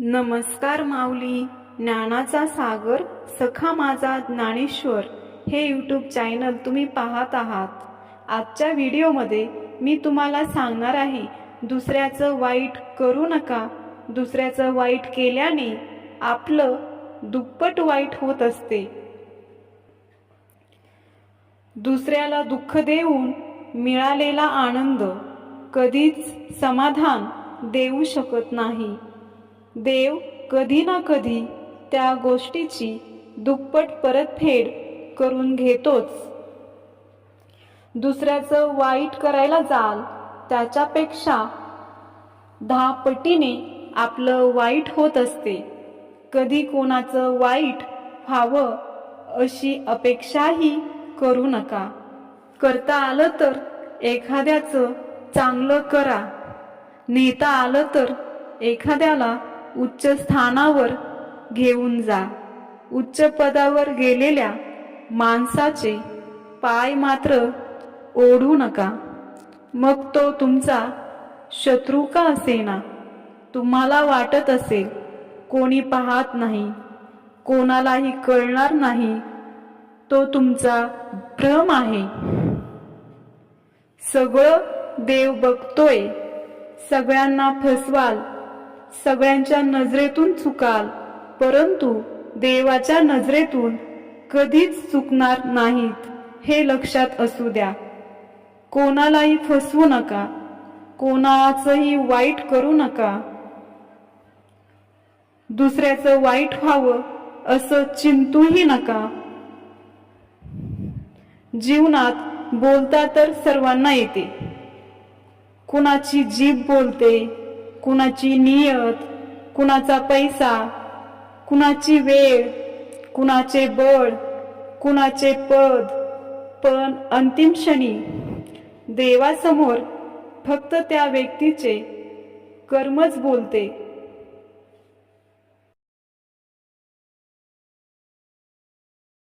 नमस्कार माऊली. ज्ञानाचा सागर सखा माझा ज्ञानेश्वर हे यूट्यूब चॅनल तुम्ही पाहत आहात. आजच्या व्हिडिओमध्ये मी तुम्हाला सांगणार आहे, दुसऱ्याचं वाईट करू नका. दुसऱ्याचं वाईट केल्याने आपलं दुप्पट वाईट होत असते. दुसऱ्याला दुःख देऊन मिळालेला आनंद कधीच समाधान देऊ शकत नाही. देव कधी ना कधी त्या गोष्टीची दुप्पट परतफेड करून घेतोच. दुसऱ्याचं वाईट करायला जाल त्याच्यापेक्षा 10 पटीने आपलं वाईट होत असते. कधी कोणाचं वाईट व्हावं अशी अपेक्षाही करू नका. करता आलं तर एखाद्याचं चांगलं करा. नेता आलं तर एखाद्याला उच्च स्थानावर घेऊन जा. उच्च पदावर गेलेल्या माणसाचे पाय मात्र ओढू नका. मग तो तुमचा शत्रू का असेना. तुम्हाला वाटत असेल कोणी पाहत नाही, कोणालाही कळणार नाही, तो तुमचा भ्रम आहे. सगळं देव बघतोय. सगळ्यांना फसवाल, सगळ्यांच्या नजरेतून चुकाल, परंतु देवाच्या नजरेतून कधीच चुकणार नाहीत, हे लक्षात असू द्या. कोणालाही फसवू नका, कोणाचंही वाईट करू नका. दुसऱ्याचं वाईट व्हावं असं चिंतूही नका. जीवनात बोलता तर सर्वांना येते. कुणाची जीभ बोलते, कुणाची नियत, कुणाचा पैसा, कुणाची वेळ, कुणाचे बळ, कुणाचे पद, पण अंतिम क्षणी देवासमोर फक्त त्या व्यक्तीचे कर्मच बोलते.